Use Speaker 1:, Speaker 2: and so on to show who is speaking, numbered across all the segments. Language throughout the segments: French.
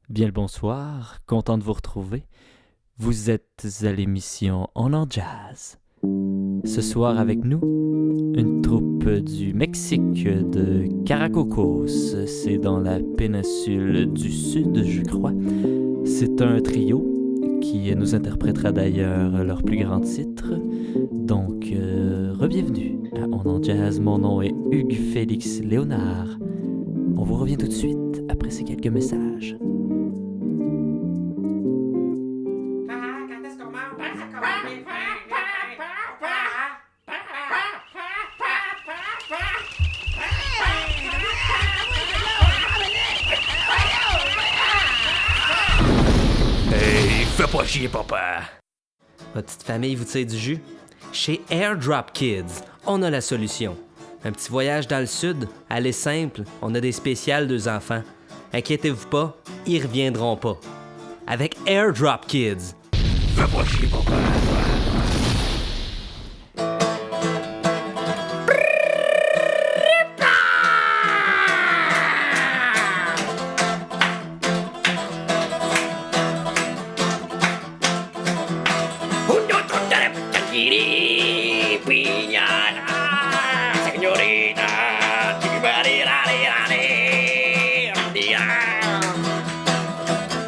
Speaker 1: Bien le bonsoir, content de vous retrouver. Vous êtes à l'émission On en Jazz. Ce soir avec nous, une troupe du Mexique de Caracocos. C'est dans la péninsule du Sud, je crois. C'est un trio qui nous interprétera d'ailleurs leur plus grand titre. Donc, re-bienvenue à On en Jazz. Mon nom est Hugues Félix Léonard. On vous revient tout de suite après ces quelques messages.
Speaker 2: Hey, fais pas chier, papa.
Speaker 3: Votre petite famille vous tire du jus? Chez Airdrop Kids, on a la solution. Un petit voyage dans le sud, allez simple, on a des spéciales 2 enfants. Inquiétez-vous pas, ils reviendront pas. Avec Airdrop Kids.
Speaker 2: Fais pas chier, papa.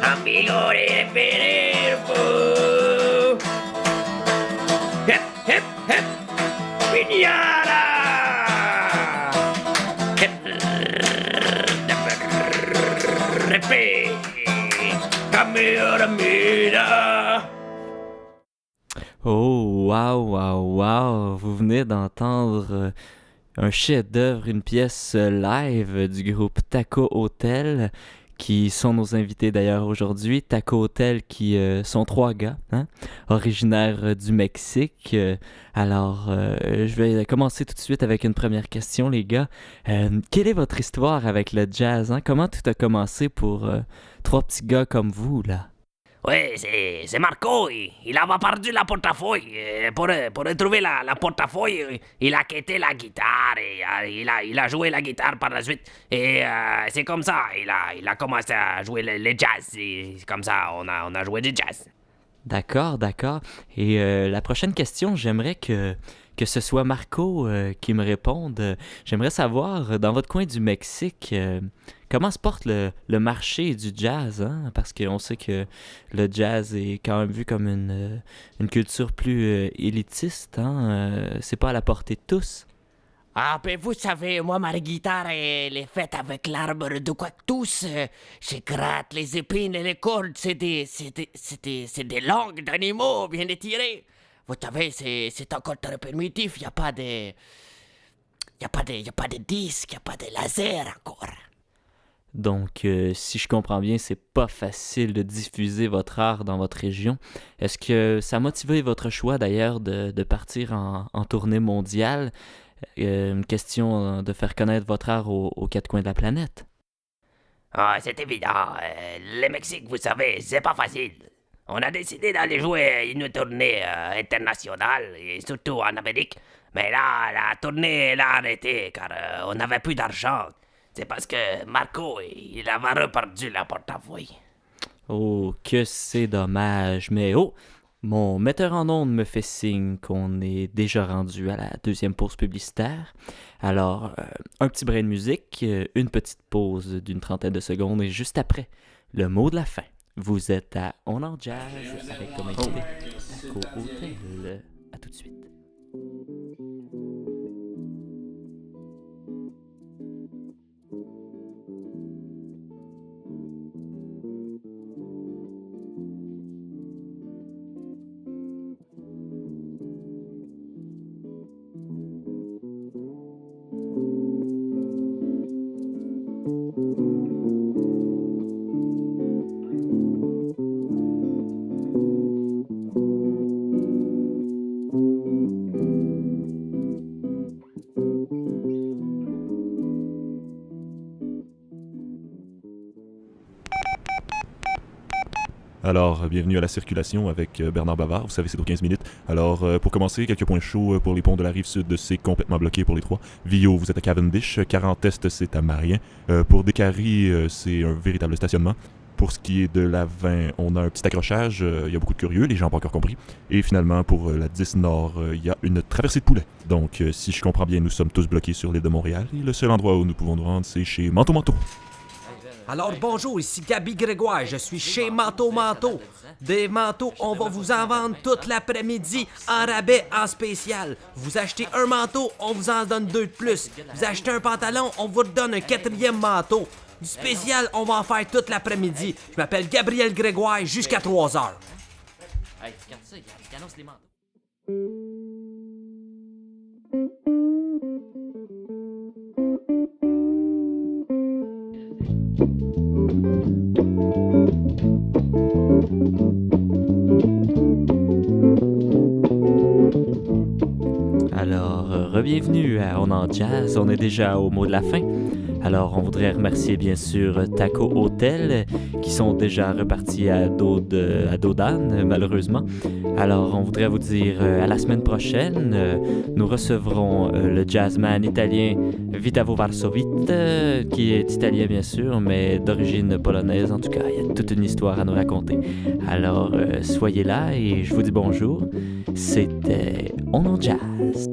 Speaker 2: Amigo de Pereiro. Hep, hep, hep. Piñara. Repe. Camera mira.
Speaker 1: Oh, wow! Vous venez d'entendre un chef-d'œuvre, une pièce live du groupe Taco Hotel, qui sont nos invités d'ailleurs aujourd'hui. Taco Hotel qui sont 3 gars, originaires du Mexique. Je vais commencer tout de suite avec une première question, les gars. Quelle est votre histoire avec le jazz? Comment tout a commencé pour 3 petits gars comme vous, là?
Speaker 2: Oui, c'est Marco. Il avait perdu la portefeuille. Pour retrouver la portefeuille, il a quitté la guitare. Et, il a joué la guitare par la suite. Et c'est comme ça. Il a commencé à jouer le jazz. Et c'est comme ça, on a joué du jazz.
Speaker 1: D'accord. Et la prochaine question, j'aimerais que ce soit Marco qui me réponde. J'aimerais savoir, dans votre coin du Mexique, comment se porte le marché du jazz, hein? Parce qu'on sait que le jazz est quand même vu comme une culture plus élitiste, hein? C'est pas à la portée de tous.
Speaker 4: Ah, ben vous savez, moi, ma guitare, elle est faite avec l'arbre de cactus. Je gratte les épines et les cordes. C'est des langues d'animaux bien étirées. Vous savez, c'est encore très primitif. Il n'y a pas de... Il a pas de disque, il n'y a pas de laser encore.
Speaker 1: Donc, si je comprends bien, c'est pas facile de diffuser votre art dans votre région. Est-ce que ça a motivé votre choix d'ailleurs de partir en tournée mondiale? Une question de faire connaître votre art aux 4 coins de la planète.
Speaker 2: Ah, c'est évident. Le Mexique, vous savez, c'est pas facile. On a décidé d'aller jouer une tournée internationale, et surtout en Amérique. Mais là, la tournée, elle a arrêté, car on n'avait plus d'argent. C'est parce que Marco, il avait reperdu la portefeuille.
Speaker 1: Oh, que c'est dommage. Mais oh, mon metteur en ondes me fait signe qu'on est déjà rendu à la 2e pause publicitaire. Alors, un petit brin de musique, une petite pause d'une 30aine de secondes, et juste après, le mot de la fin. Vous êtes à On en Jazz avec comme invité Taco Hotel. À tout de suite.
Speaker 5: Alors, bienvenue à la circulation avec Bernard Bavard. Vous savez, c'est dans 15 minutes. Alors, pour commencer, quelques points chauds pour les ponts de la Rive-Sud. C'est complètement bloqué pour les 3. Vio, vous êtes à Cavendish. Carantest, c'est à Marien. Pour Descaries, c'est un véritable stationnement. Pour ce qui est de la 20, on a un petit accrochage. Il y a beaucoup de curieux, les gens n'ont pas encore compris. Et finalement, pour la 10 Nord, il y a une traversée de poulet. Donc, si je comprends bien, nous sommes tous bloqués sur l'île de Montréal. Et le seul endroit où nous pouvons nous rendre, c'est chez Manteau Manteau.
Speaker 3: Alors bonjour, ici Gabi Grégoire, je suis chez Manteau Manteau. Des manteaux, on va vous en vendre toute l'après-midi en rabais, en spécial. Vous achetez un manteau, on vous en donne 2 de plus. Vous achetez un pantalon, on vous donne un 4e manteau. Du spécial, on va en faire toute l'après-midi. Je m'appelle Gabriel Grégoire, jusqu'à 3 heures.
Speaker 1: Hey, regarde ça, il annonce les manteaux. Alors, bienvenue à On en Jazz, on est déjà au mot de la fin. Alors, on voudrait remercier bien sûr Taco Hotel, qui sont déjà repartis à dos d'âne, malheureusement. Alors, on voudrait vous dire à la semaine prochaine. Nous recevrons le jazzman italien Vitavo Varsovit, qui est italien bien sûr, mais d'origine polonaise. En tout cas, il y a toute une histoire à nous raconter. Alors, soyez là et je vous dis bonjour. C'était On en Jazz.